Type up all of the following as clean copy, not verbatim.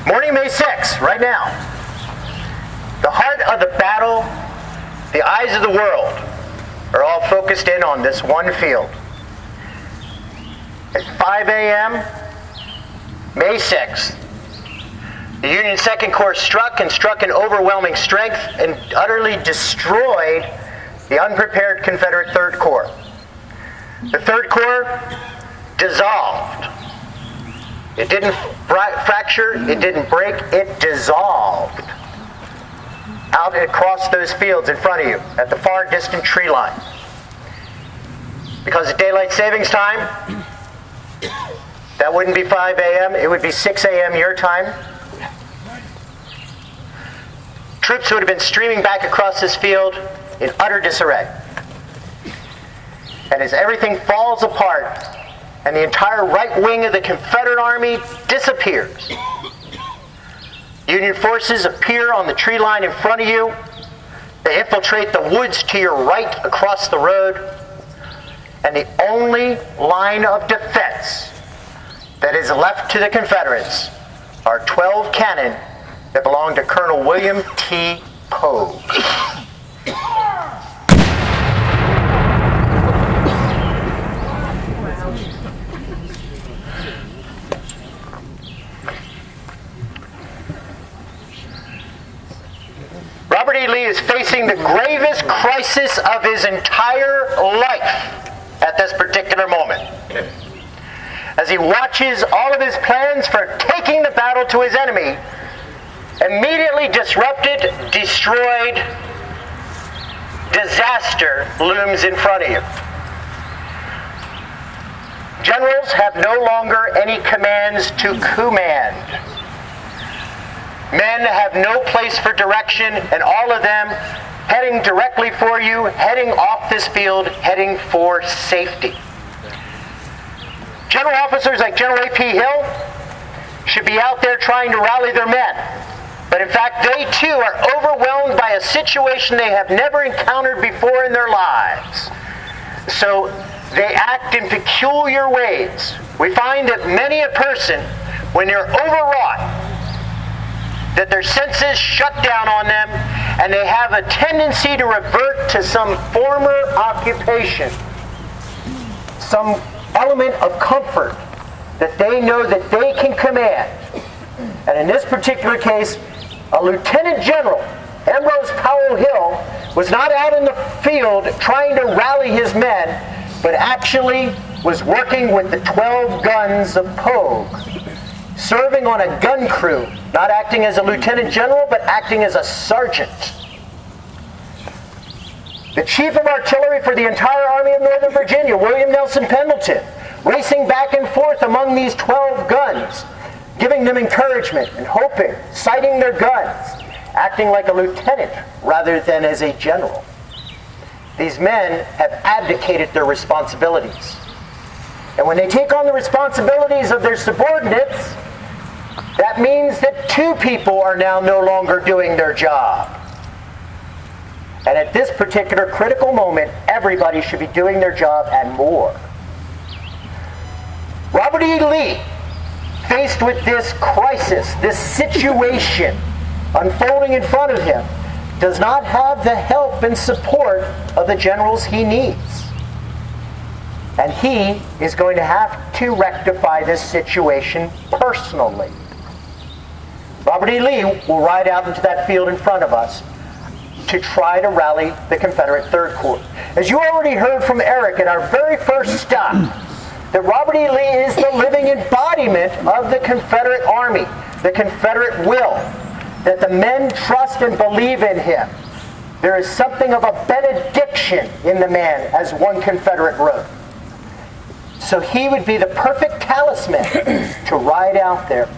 Morning, May 6th, right now. The heart of the battle, the eyes of the world are all focused in on this one field. At 5 a.m., May 6th, the Union 2nd Corps struck in overwhelming strength and utterly destroyed the unprepared Confederate 3rd Corps. The 3rd Corps dissolved. It didn't fracture, it didn't break, it dissolved out across those fields in front of you at the far distant tree line. Because of daylight savings time, that wouldn't be 5 a.m., it would be 6 a.m. your time. Troops would have been streaming back across this field in utter disarray. And as everything falls apart and the entire right wing of the Confederate Army disappears, Union forces appear on the tree line in front of you. They infiltrate the woods to your right across the road. And the only line of defense that is left to the Confederates are 12 cannon that belong to Colonel William T. Pogue. Robert E. Lee is facing the gravest crisis of his entire life at this particular moment, as he watches all of his plans for taking the battle to his enemy immediately disrupted, destroyed, disaster looms in front of you. Generals have no longer any commands to command. Men have no place for direction, and all of them heading directly for you, heading off this field, heading for safety. General officers like General A.P. Hill should be out there trying to rally their men. But in fact, they too are overwhelmed by a situation they have never encountered before in their lives. So they act in peculiar ways. We find that many a person, when they're overwrought, that their senses shut down on them, and they have a tendency to revert to some former occupation, some element of comfort that they know that they can command. And in this particular case, a Lieutenant General, Ambrose Powell Hill, was not out in the field trying to rally his men, but actually was working with the 12 guns of Pogue, serving on a gun crew, not acting as a lieutenant general, but acting as a sergeant. The chief of artillery for the entire Army of Northern Virginia, William Nelson Pendleton, racing back and forth among these 12 guns, giving them encouragement and hoping, sighting their guns, acting like a lieutenant rather than as a general. These men have abdicated their responsibilities. And when they take on the responsibilities of their subordinates, that means that two people are now no longer doing their job. And at this particular critical moment, everybody should be doing their job and more. Robert E. Lee, faced with this crisis, this situation unfolding in front of him, does not have the help and support of the generals he needs. And he is going to have to rectify this situation personally. Robert E. Lee will ride out into that field in front of us to try to rally the Confederate 3rd Corps. As you already heard from Eric in our very first stop, that Robert E. Lee is the living embodiment of the Confederate Army, the Confederate will, that the men trust and believe in him. There is something of a benediction in the man, as one Confederate wrote. So he would be the perfect talisman to ride out there.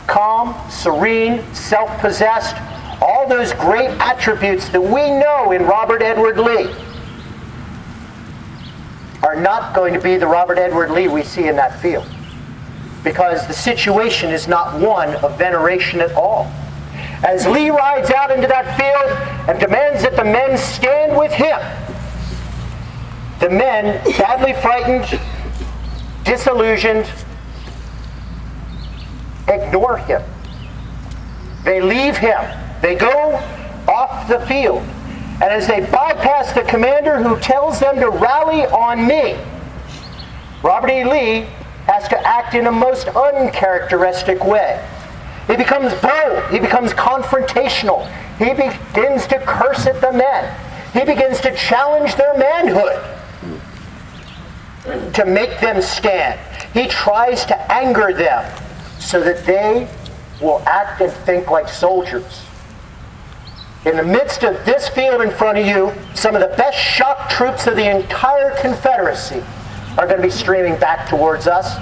Calm, serene, self-possessed, all those great attributes that we know in Robert Edward Lee are not going to be the Robert Edward Lee we see in that field, because the situation is not one of veneration at all. As Lee rides out into that field and demands that the men stand with him, the men, badly frightened, disillusioned, ignore him. They leave him. They go off the field. And as they bypass the commander who tells them to rally on me, Robert E. Lee has to act in a most uncharacteristic way. He becomes bold. He becomes confrontational. He begins to curse at the men. He begins to challenge their manhood, to make them stand. He tries to anger them so that they will act and think like soldiers. In the midst of this field in front of you, some of the best shock troops of the entire Confederacy are going to be streaming back towards us.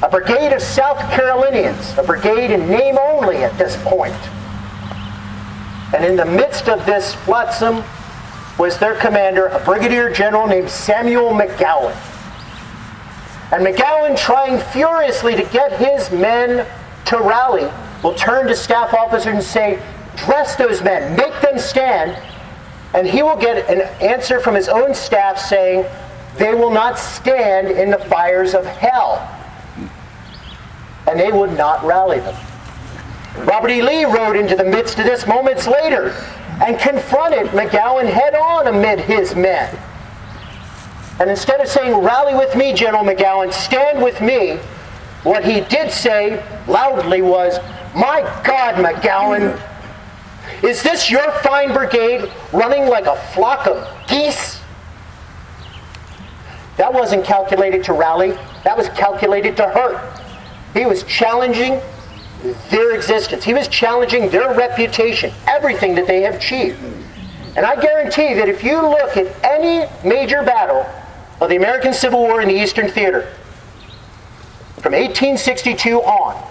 A brigade of South Carolinians, a brigade in name only at this point. And in the midst of this flotsam was their commander, a brigadier general named Samuel McGowan. And McGowan, trying furiously to get his men to rally, will turn to staff officers and say, dress those men, make them stand. And he will get an answer from his own staff saying, they will not stand in the fires of hell. And they would not rally them. Robert E. Lee rode into the midst of this moments later and confronted McGowan head on amid his men. And instead of saying, rally with me, General McGowan, stand with me, what he did say loudly was, my God, McGowan, is this your fine brigade running like a flock of geese? That wasn't calculated to rally. That was calculated to hurt. He was challenging their existence. He was challenging their reputation, everything that they have achieved. And I guarantee that if you look at any major battle of the American Civil War in the Eastern Theater, from 1862 on,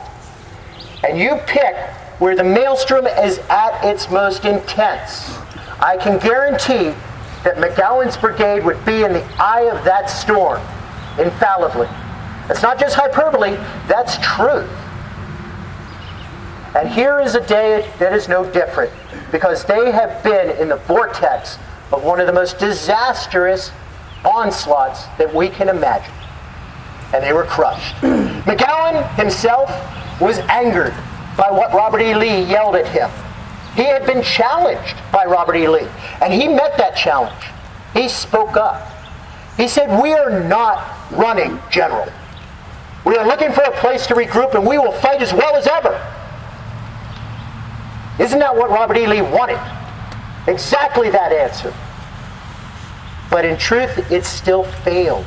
and you pick where the maelstrom is at its most intense, I can guarantee that McGowan's brigade would be in the eye of that storm, infallibly. It's not just hyperbole, that's truth. And here is a day that is no different, because they have been in the vortex of one of the most disastrous onslaughts that we can imagine. And they were crushed. McGowan himself was angered by what Robert E. Lee yelled at him. He had been challenged by Robert E. Lee, and he met that challenge. He spoke up. He said, we are not running, General. We are looking for a place to regroup, and we will fight as well as ever. Isn't that what Robert E. Lee wanted? Exactly that answer. But in truth, it still failed.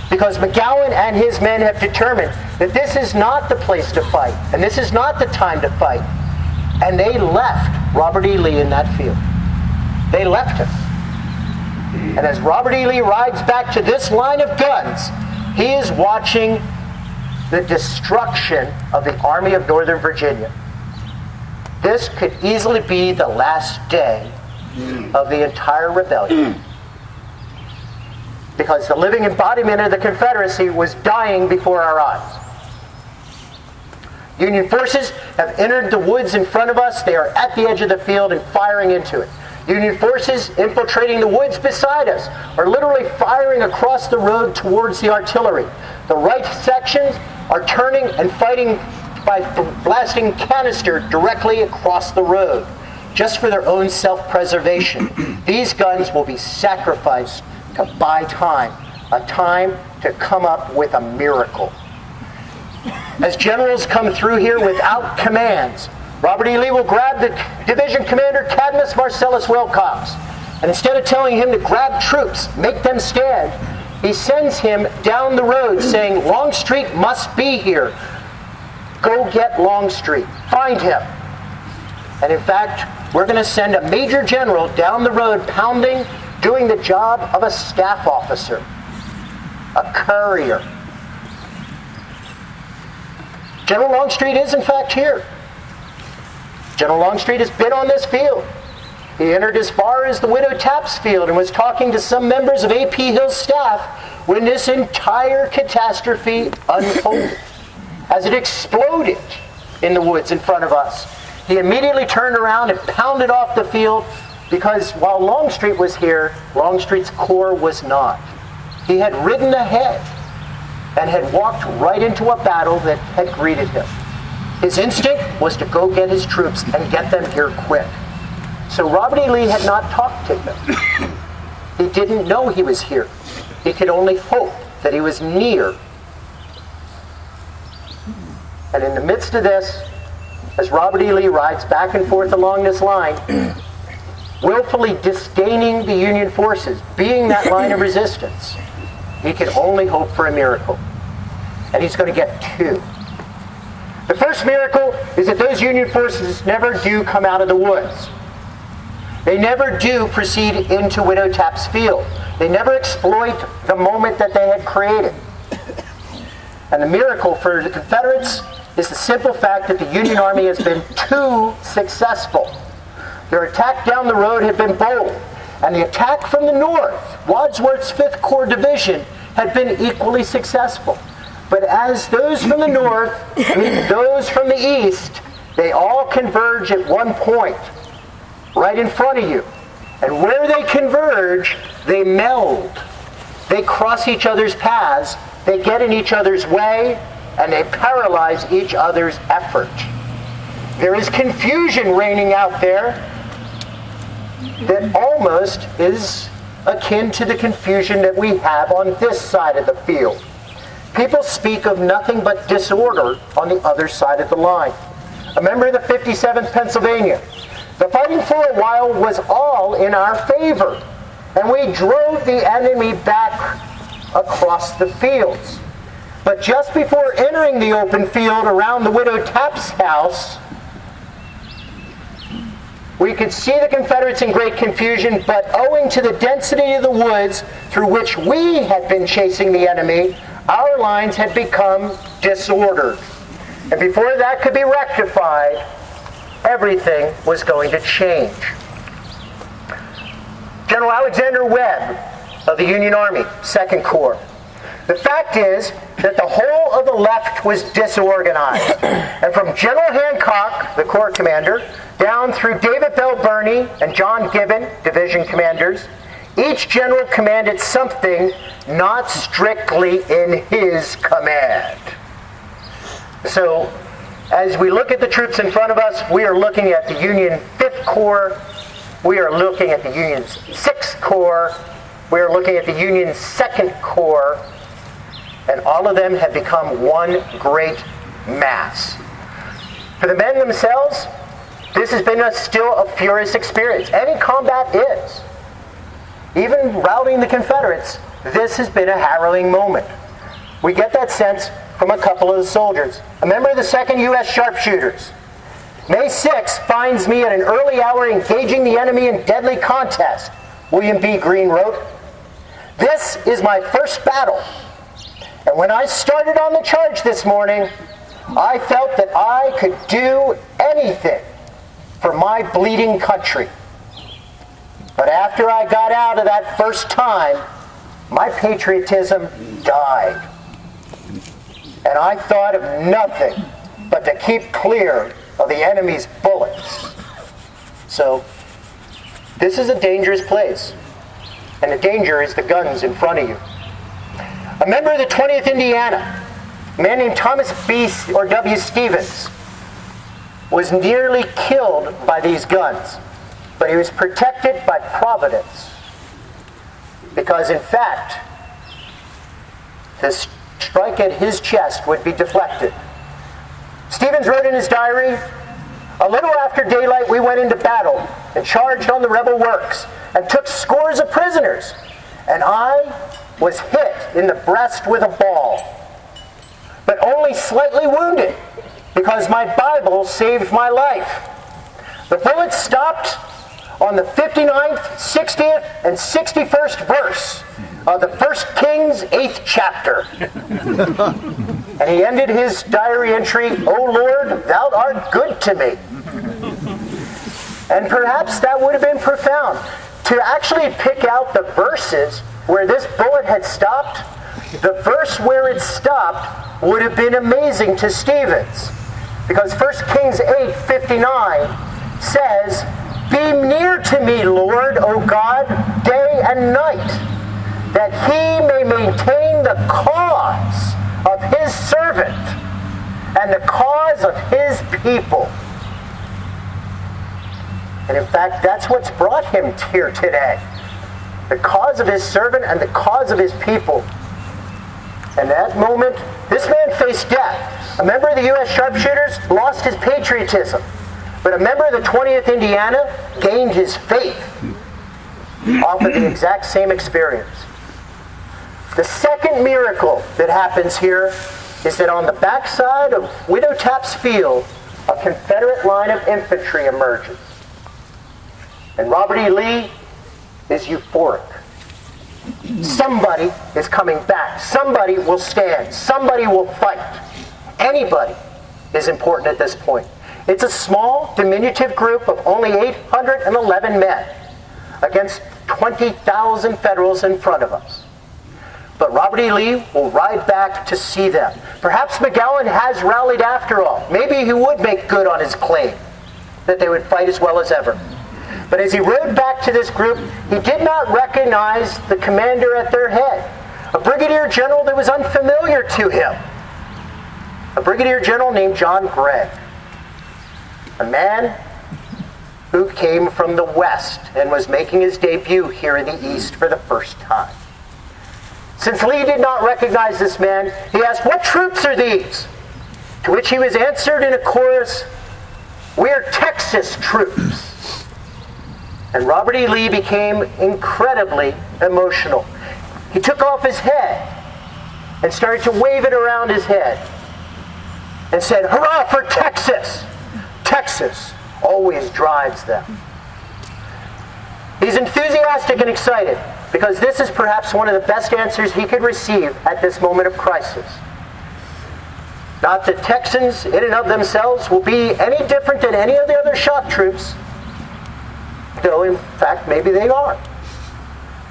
Because McGowan and his men have determined that this is not the place to fight, and this is not the time to fight. And they left Robert E. Lee in that field. They left him. And as Robert E. Lee rides back to this line of guns, he is watching the destruction of the Army of Northern Virginia. This could easily be the last day of the entire rebellion. Because the living embodiment of the Confederacy was dying before our eyes. Union forces have entered the woods in front of us. They are at the edge of the field and firing into it. Union forces infiltrating the woods beside us are literally firing across the road towards the artillery. The right sections are turning and fighting by blasting canister directly across the road, just for their own self-preservation. These guns will be sacrificed to buy time, a time to come up with a miracle. As generals come through here without commands, Robert E. Lee will grab the division commander, Cadmus Marcellus Wilcox, and instead of telling him to grab troops, make them stand, he sends him down the road saying, Longstreet must be here. Go get Longstreet. Find him. And in fact, we're going to send a major general down the road pounding, doing the job of a staff officer, a courier. General Longstreet is in fact here. General Longstreet has been on this field. He entered as far as the Widow Tapp's field and was talking to some members of A.P. Hill's staff when this entire catastrophe unfolded. As it exploded in the woods in front of us, he immediately turned around and pounded off the field, because while Longstreet was here, Longstreet's corps was not. He had ridden ahead and had walked right into a battle that had greeted him. His instinct was to go get his troops and get them here quick. So Robert E. Lee had not talked to him. He didn't know he was here. He could only hope that he was near. And in the midst of this, as Robert E. Lee rides back and forth along this line, willfully disdaining the Union forces, being that line of resistance, he could only hope for a miracle. And he's going to get two. The first miracle is that those Union forces never do come out of the woods. They never do proceed into Widow Tapp's field. They never exploit the moment that they had created. And the miracle for the Confederates is the simple fact that the Union Army has been too successful. Their attack down the road had been bold, and the attack from the north, Wadsworth's 5th Corps Division, had been equally successful. But as those from the north meet those from the east, they all converge at one point, right in front of you. And where they converge, they meld. They cross each other's paths, they get in each other's way, and they paralyze each other's effort. There is confusion reigning out there that almost is akin to the confusion that we have on this side of the field. People speak of nothing but disorder on the other side of the line. A member of the 57th Pennsylvania, the fighting for a while was all in our favor, and we drove the enemy back across the fields. But just before entering the open field around the Widow Tapp's house, we could see the Confederates in great confusion, but owing to the density of the woods through which we had been chasing the enemy, our lines had become disordered. And before that could be rectified, everything was going to change. General Alexander Webb of the Union Army, 2nd Corps. The fact is that the whole of the left was disorganized. And from General Hancock, the Corps commander, down through David Bell Birney and John Gibbon, division commanders, each general commanded something not strictly in his command. So, as we look at the troops in front of us, we are looking at the Union 5th Corps, we are looking at the Union 6th Corps, we are looking at the Union 2nd Corps, and all of them have become one great mass. For the men themselves, this has been still a furious experience. Any combat is. Even routing the Confederates, this has been a harrowing moment. We get that sense from a couple of the soldiers. A member of the 2nd U.S. Sharpshooters. May 6th finds me at an early hour engaging the enemy in deadly contest, William B. Greene wrote. This is my first battle. And when I started on the charge this morning, I felt that I could do anything for my bleeding country. But after I got out of that first time, my patriotism died. And I thought of nothing but to keep clear of the enemy's bullets. So, this is a dangerous place. And the danger is the guns in front of you. A member of the 20th Indiana, a man named Thomas B. or W. Stevens, was nearly killed by these guns. But he was protected by Providence. Because in fact, the strike at his chest would be deflected. Stevens wrote in his diary, "A little after daylight we went into battle and charged on the rebel works and took scores of prisoners, and I was hit in the breast with a ball, but only slightly wounded because my Bible saved my life. The bullets stopped on the 59th, 60th, and 61st verse of the 1 Kings 8th chapter." And he ended his diary entry, "O Lord, thou art good to me." And perhaps that would have been profound. To actually pick out the verses where this bullet had stopped, the verse where it stopped would have been amazing to Stevens. Because 1 Kings 8:59 says, "Be near to me, Lord, O God, day and night, that he may maintain the cause of his servant, and the cause of his people. And in fact, that's what's brought him here today. The cause of his servant and the cause of his people. And that moment, this man faced death. A member of the U.S. sharpshooters lost his patriotism. But a member of the 20th Indiana gained his faith off of the exact same experience. The second miracle that happens here is that on the backside of Widow Tapp's field, a Confederate line of infantry emerges. And Robert E. Lee is euphoric. Somebody is coming back. Somebody will stand. Somebody will fight. Anybody is important at this point. It's a small, diminutive group of only 811 men against 20,000 Federals in front of us. But Robert E. Lee will ride back to see them. Perhaps McGowan has rallied after all. Maybe he would make good on his claim that they would fight as well as ever. But as he rode back to this group, he did not recognize the commander at their head, a brigadier general that was unfamiliar to him, a brigadier general named John Gregg, a man who came from the West and was making his debut here in the East for the first time. Since Lee did not recognize this man, he asked, "What troops are these?" To which he was answered in a chorus, "We're Texas troops." And Robert E. Lee became incredibly emotional. He took off his head and started to wave it around his head and said, "Hurrah for Texas!" Texas always drives them. He's enthusiastic and excited because this is perhaps one of the best answers he could receive at this moment of crisis. Not that Texans in and of themselves will be any different than any of the other shock troops, though in fact maybe they are.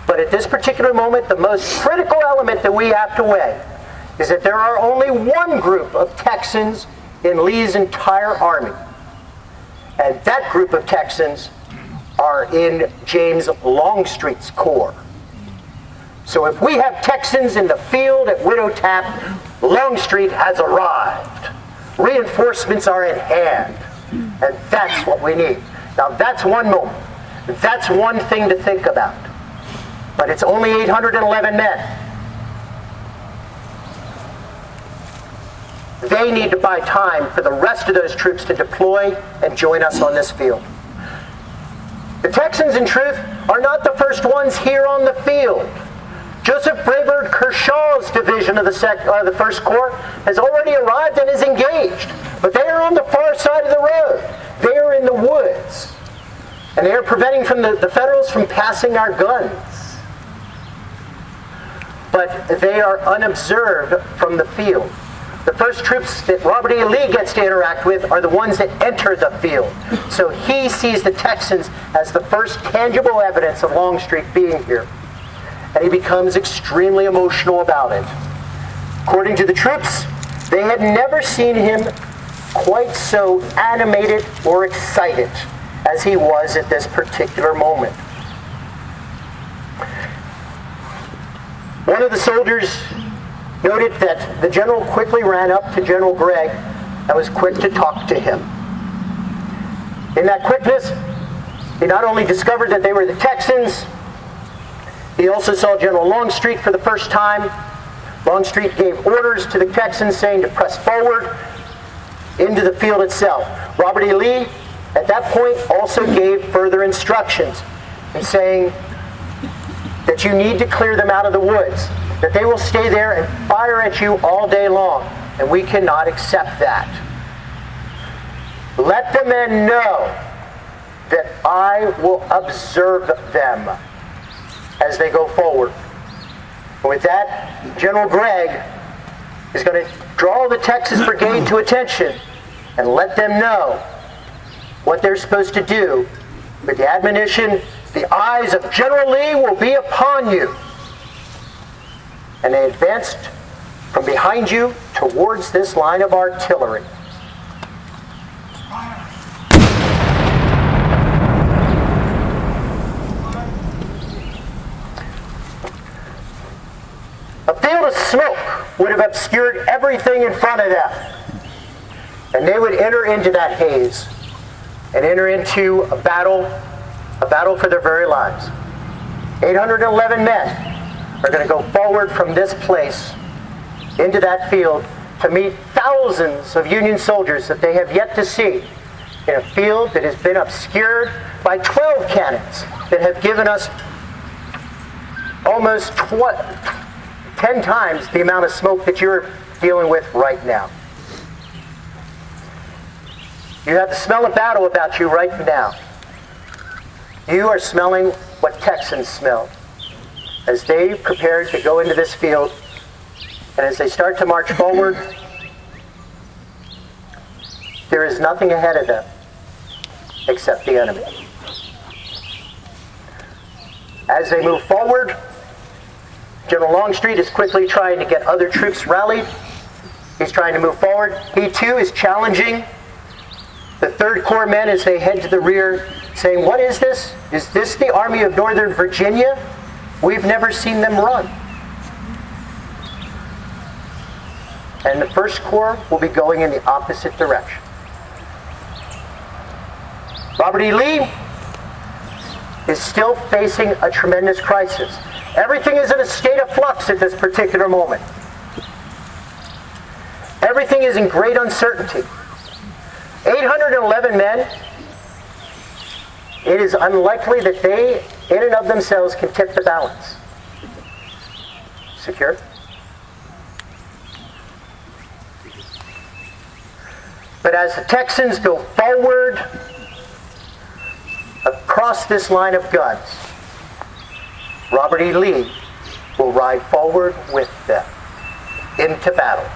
But at this particular moment, the most critical element that we have to weigh is that there are only one group of Texans in Lee's entire army. And that group of Texans are in James Longstreet's corps. So if we have Texans in the field at Widow Tapp, Longstreet has arrived. Reinforcements are at hand. And that's what we need. Now that's one moment. That's one thing to think about. But it's only 811 men. They need to buy time for the rest of those troops to deploy and join us on this field. The Texans, in truth, are not the first ones here on the field. Joseph Brayburd Kershaw's division of the 1st Corps has already arrived and is engaged. But they are on the far side of the road. They are in the woods. And they are preventing the Federals from passing our guns. But they are unobserved from the field. The first troops that Robert E. Lee gets to interact with are the ones that enter the field. So he sees the Texans as the first tangible evidence of Longstreet being here. And he becomes extremely emotional about it. According to the troops, they had never seen him quite so animated or excited as he was at this particular moment. One of the soldiers noted that the general quickly ran up to General Gregg and was quick to talk to him. In that quickness, he not only discovered that they were the Texans, he also saw General Longstreet for the first time. Longstreet gave orders to the Texans saying to press forward into the field itself. Robert E. Lee, at that point, also gave further instructions in saying that you need to clear them out of the woods, that they will stay there and fire at you all day long, and we cannot accept that. Let the men know that I will observe them as they go forward. And with that, General Gregg is going to draw the Texas Brigade to attention and let them know what they're supposed to do with the admonition, the eyes of General Lee will be upon you. And they advanced from behind you towards this line of artillery. A field of smoke would have obscured everything in front of them. And they would enter into that haze and enter into a battle for their very lives. 811 men are going to go forward from this place into that field to meet thousands of Union soldiers that they have yet to see in a field that has been obscured by 12 cannons that have given us almost 10 times the amount of smoke that you're dealing with right now. You have the smell of battle about you right now. You are smelling what Texans smelled as they prepared to go into this field, and as they start to march forward, there is nothing ahead of them except the enemy. As they move forward, General Longstreet is quickly trying to get other troops rallied. He's trying to move forward. He too is challenging the 3rd Corps men as they head to the rear, saying, "What is this? Is this the Army of Northern Virginia? We've never seen them run." And the 1st Corps will be going in the opposite direction. Robert E. Lee is still facing a tremendous crisis. Everything is in a state of flux at this particular moment. Everything is in great uncertainty. 811 men, it is unlikely that they, in and of themselves, can tip the balance. Secure? But as the Texans go forward across this line of guns, Robert E. Lee will ride forward with them into battle.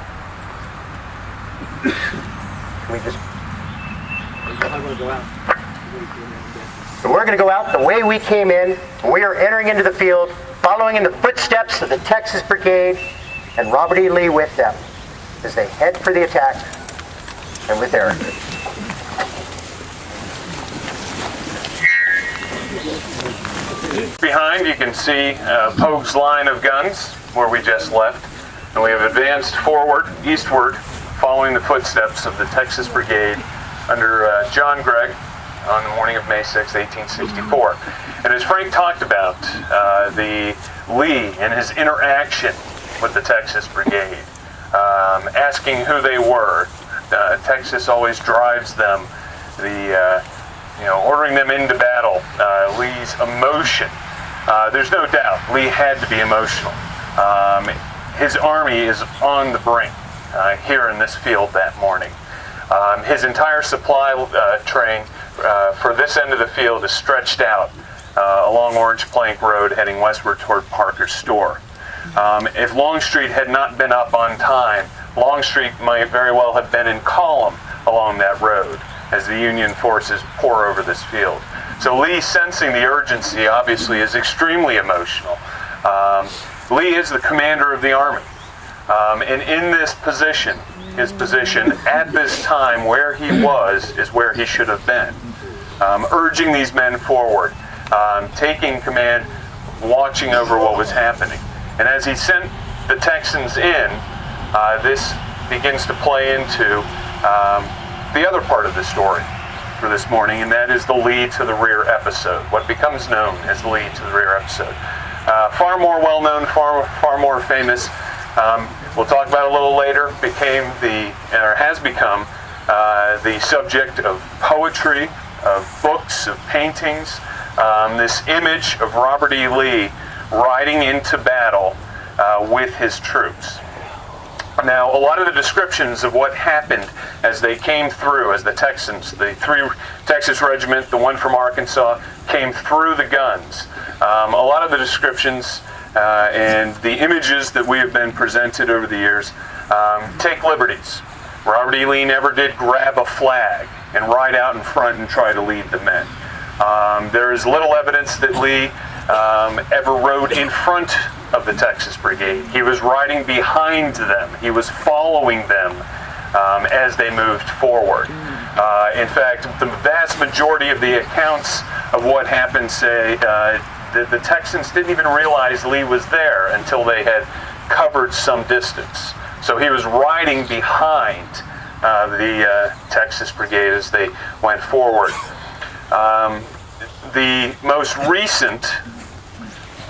Can we just... I'm going to go out. So we're going to go out the way we came in. We are entering into the field, following in the footsteps of the Texas Brigade and Robert E. Lee with them as they head for the attack, and with Eric. Behind you can see Pogue's line of guns where we just left, and we have advanced forward, eastward, following the footsteps of the Texas Brigade under John Gregg on the morning of May 6, 1864. And as Frank talked about, the Lee and his interaction with the Texas Brigade, asking who they were. Texas always drives them, ordering them into battle. Lee's emotion. There's no doubt Lee had to be emotional. His army is on the brink here in this field that morning. His entire supply train for this end of the field is stretched out along Orange Plank Road heading westward toward Parker's store. If Longstreet had not been up on time, Longstreet might very well have been in column along that road as the Union forces pour over this field. So Lee, sensing the urgency, obviously is extremely emotional. Lee is the commander of the army. And in this position, his position at this time where he was is where he should have been. Urging these men forward, taking command, watching over what was happening. And as he sent the Texans in, this begins to play into the other part of the story for this morning, and that is the lead to the rear episode, what becomes known as the lead to the rear episode. Far more well-known, far more famous. We'll talk about it a little later. Has become the subject of poetry, of books, of paintings. This image of Robert E. Lee riding into battle with his troops. Now, a lot of the descriptions of what happened as they came through, as the Texans, the 3 Texas Regiment, the one from Arkansas, came through the guns. A lot of the descriptions and the images that we have been presented over the years take liberties. Robert E. Lee never did grab a flag and ride out in front and try to lead the men. There is little evidence that Lee ever rode in front of the Texas Brigade. He was riding behind them. He was following them as they moved forward. In fact, the vast majority of the accounts of what happened say that the Texans didn't even realize Lee was there until they had covered some distance. So he was riding behind the Texas Brigade as they went forward. The most recent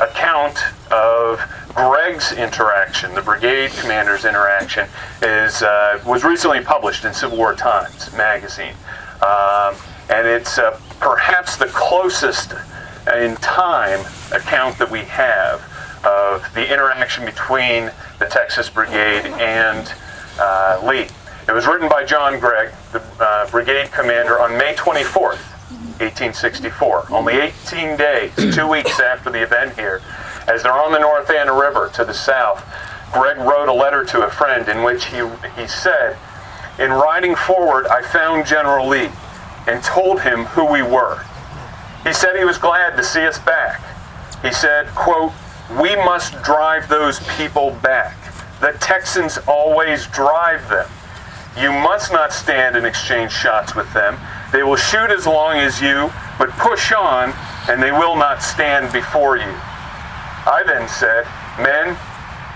account of Gregg's interaction, the brigade commander's interaction, was recently published in Civil War Times magazine. And it's perhaps the closest in time account that we have of the interaction between the Texas Brigade and Lee. It was written by John Gregg, the brigade commander, on May 24th, 1864. Only 18 days, 2 weeks after the event here, as they're on the North Anna River to the south, Gregg wrote a letter to a friend in which he said, "In riding forward, I found General Lee and told him who we were. He said he was glad to see us back. He said, quote, 'We must drive those people back. The Texans always drive them. You must not stand and exchange shots with them. They will shoot as long as you, but push on, and they will not stand before you.' I then said, 'Men,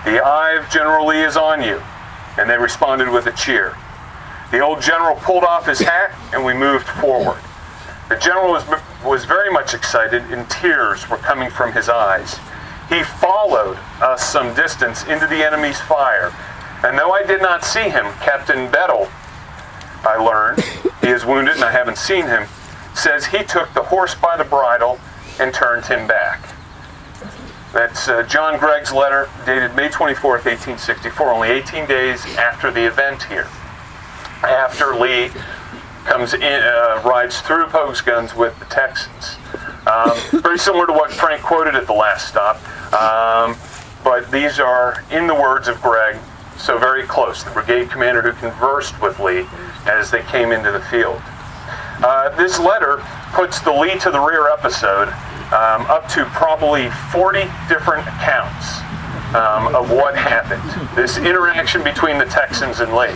the eye of General Lee is on you.' And they responded with a cheer. The old general pulled off his hat, and we moved forward. The general was very much excited, and tears were coming from his eyes. He followed us some distance into the enemy's fire, and though I did not see him, Captain Bettel, I learned, he is wounded and I haven't seen him, says he took the horse by the bridle and turned him back." That's John Gregg's letter, dated May 24th, 1864, only 18 days after the event here. After Lee comes in, rides through Pogue's guns with the Texans. Very similar to what Frank quoted at the last stop, but these are in the words of Gregg, so very close, the brigade commander who conversed with Lee as they came into the field. This letter puts the Lee to the rear episode up to probably 40 different accounts of what happened. This interaction between the Texans and Lee.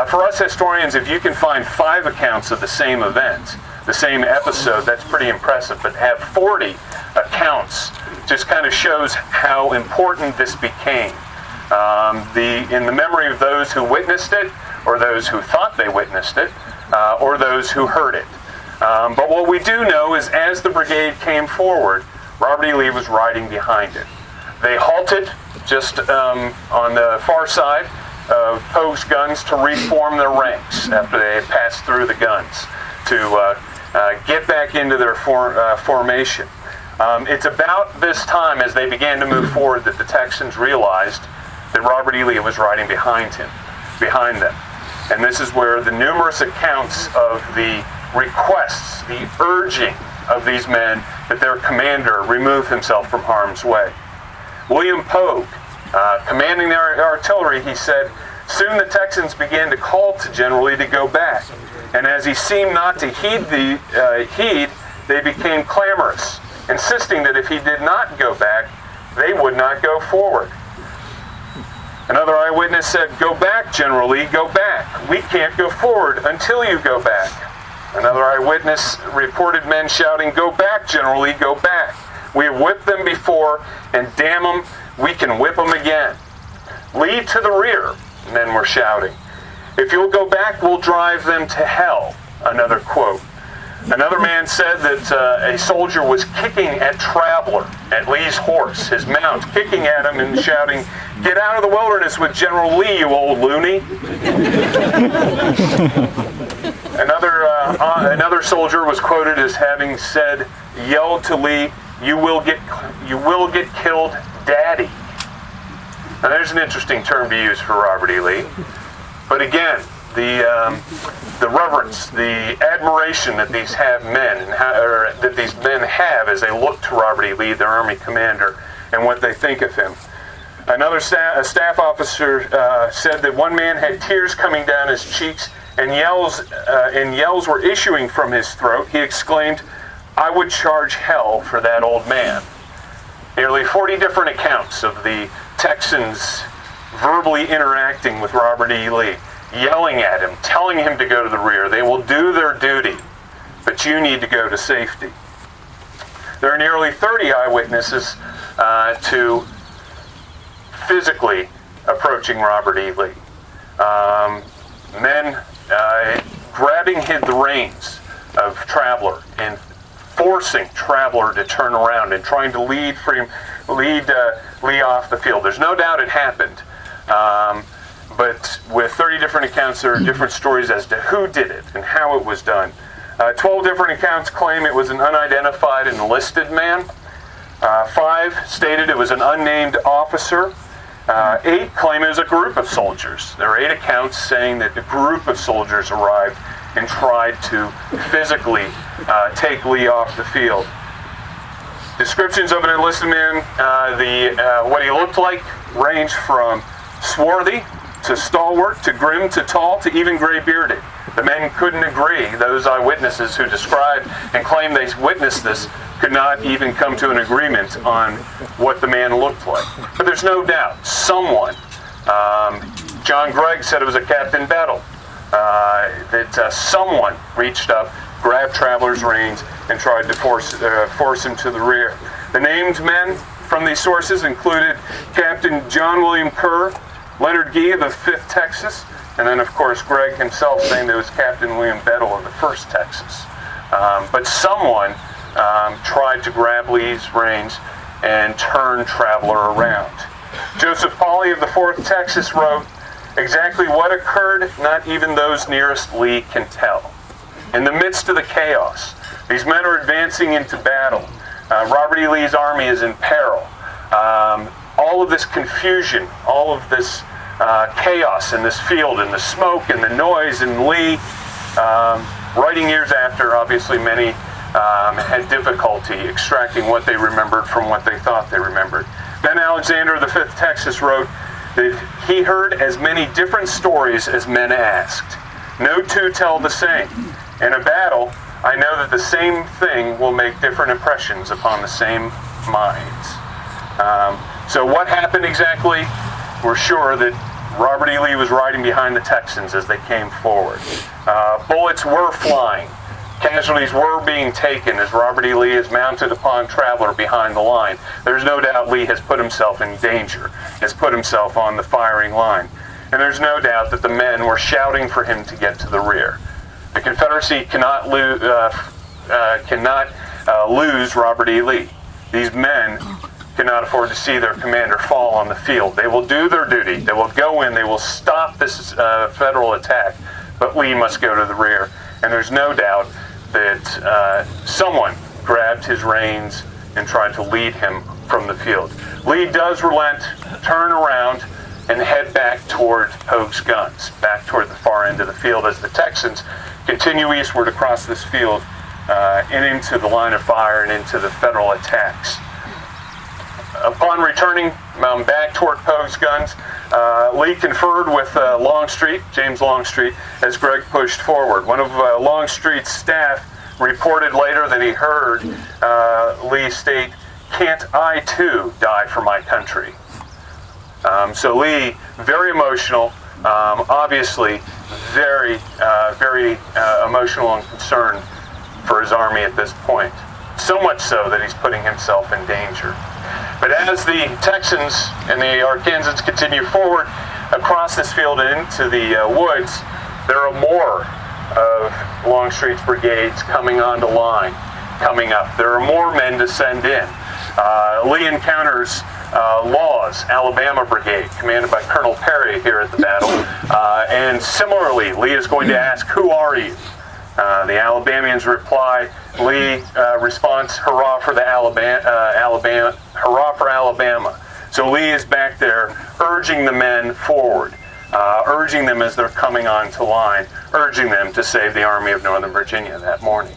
For us historians, if you can find 5 accounts of the same event, the same episode, that's pretty impressive. But to have 40 accounts just kind of shows how important this became. In the memory of those who witnessed it, or those who thought they witnessed it, or those who heard it. But what we do know is as the brigade came forward, Robert E. Lee was riding behind it. They halted just on the far side of Pogue's guns to reform their ranks after they had passed through the guns to get back into their formation. It's about this time as they began to move forward that the Texans realized that Robert E. Lee was riding behind them. And this is where the numerous accounts of the requests, the urging of these men that their commander remove himself from harm's way. William Pogue, commanding their artillery, he said, "Soon the Texans began to call to General Lee to go back, and as he seemed not to heed, they became clamorous, insisting that if he did not go back, they would not go forward." Another eyewitness said, "Go back, General Lee, go back. We can't go forward until you go back." Another eyewitness reported men shouting, "Go back, General Lee, go back. We have whipped them before, and damn them, we can whip them again." "Lee to the rear," men were shouting. "If you'll go back, we'll drive them to hell." Another quote. Another man said that a soldier was kicking at Traveler, at Lee's horse, his mount, kicking at him and shouting, "Get out of the wilderness with General Lee, you old loony." Another soldier was quoted as having said, yelled to Lee, you will get killed, Daddy." Now there's an interesting term to use for Robert E. Lee. But again, the reverence, the admiration that these men have as they look to Robert E. Lee, their Army commander, and what they think of him. Another staff officer said that one man had tears coming down his cheeks and yells were issuing from his throat. He exclaimed, "I would charge hell for that old man." Nearly 40 different accounts of the Texans verbally interacting with Robert E. Lee, yelling at him, telling him to go to the rear. They will do their duty, but you need to go to safety. There are nearly 30 eyewitnesses to physically approaching Robert E. Lee. Men grabbing the reins of Traveler and forcing Traveler to turn around and trying to lead Lee off the field. There's no doubt it happened, but with 30 different accounts, there are different stories as to who did it and how it was done. 12 different accounts claim it was an unidentified enlisted man. 5 stated it was an unnamed officer. 8 claim it was a group of soldiers. There are 8 accounts saying that a group of soldiers arrived and tried to physically take Lee off the field. Descriptions of an enlisted man, what he looked like ranged from swarthy to stalwart to grim to tall to even gray-bearded. The men couldn't agree. Those eyewitnesses who described and claimed they witnessed this could not even come to an agreement on what the man looked like. But there's no doubt, someone, John Gregg said it was a Captain Battle, that someone reached up, grabbed Traveler's reins, and tried to force him to the rear. The named men from these sources included Captain John William Kerr, Leonard Gee of the 5th Texas, and then, of course, Gregg himself saying there was Captain William Bedell of the 1st Texas. But someone tried to grab Lee's reins and turn Traveler around. Joseph Pauly of the 4th Texas wrote, "Exactly what occurred, not even those nearest Lee can tell. In the midst of the chaos, these men are advancing into battle. Robert E. Lee's army is in peril. All of this confusion, all of this chaos in this field, and the smoke and the noise, and Lee, writing years after, obviously many had difficulty extracting what they remembered from what they thought they remembered. Ben Alexander of the 5th Texas wrote that he heard as many different stories as men asked. No two tell the same. In a battle, I know that the same thing will make different impressions upon the same minds." So what happened exactly? We're sure that Robert E. Lee was riding behind the Texans as they came forward. Bullets were flying. Casualties were being taken as Robert E. Lee is mounted upon Traveler behind the line. There's no doubt Lee has put himself in danger, has put himself on the firing line. And there's no doubt that the men were shouting for him to get to the rear. The Confederacy cannot lose Robert E. Lee. These men cannot afford to see their commander fall on the field. They will do their duty. They will go in. They will stop this federal attack. But Lee must go to the rear. And there's no doubt that someone grabbed his reins and tried to lead him from the field. Lee does relent, turn around, and head back toward Hoag's guns, back toward the far end of the field as the Texans continue eastward across this field and into the line of fire and into the federal attacks. Upon returning back toward Poe's guns, Lee conferred with Longstreet, James Longstreet, as Gregg pushed forward. One of Longstreet's staff reported later that he heard Lee state, "Can't I too die for my country?" So Lee, very emotional, obviously very emotional and concerned for his army at this point. So much so that he's putting himself in danger. But as the Texans and the Arkansans continue forward across this field and into the woods, there are more of Longstreet's brigades coming onto line, coming up. There are more men to send in. Lee encounters Law's Alabama Brigade, commanded by Colonel Perry here at the battle. And similarly, Lee is going to ask, "Who are you?" The Alabamians reply. Lee responds, "Hurrah for the hurrah for Alabama." So Lee is back there urging the men forward, urging them as they're coming onto line, urging them to save the Army of Northern Virginia that morning.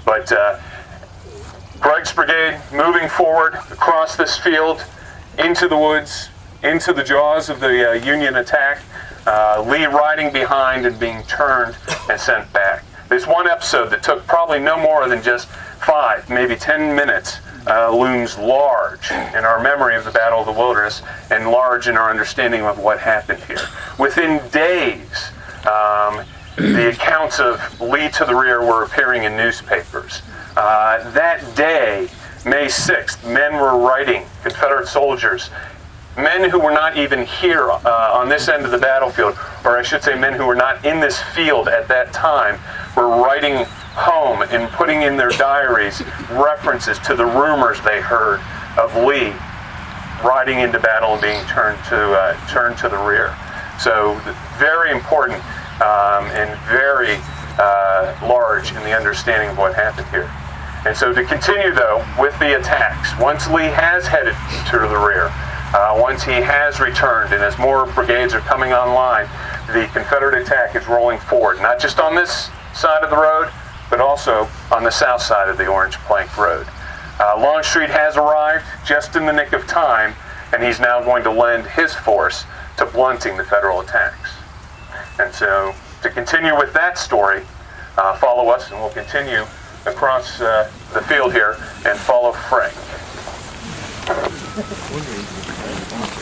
But Gregg's brigade moving forward across this field, into the woods, into the jaws of the Union attack, Lee riding behind and being turned and sent back. There's one episode that took probably no more than just 5, maybe 10 minutes, looms large in our memory of the Battle of the Wilderness and large in our understanding of what happened here. Within days, the accounts of Lee to the rear were appearing in newspapers. That day, May 6th, men were writing, Confederate soldiers, men who were not even here on this end of the battlefield, or I should say men who were not in this field at that time, were writing home and putting in their diaries references to the rumors they heard of Lee riding into battle and being turned to the rear. So very important and very large in the understanding of what happened here. And so to continue, though, with the attacks, once Lee has headed to the rear, once he has returned, and as more brigades are coming online, the Confederate attack is rolling forward, not just on this side of the road, but also on the south side of the Orange Plank Road. Longstreet has arrived just in the nick of time, and he's now going to lend his force to blunting the Federal attacks. And so to continue with that story, follow us, and we'll continue across the field here and follow Frank.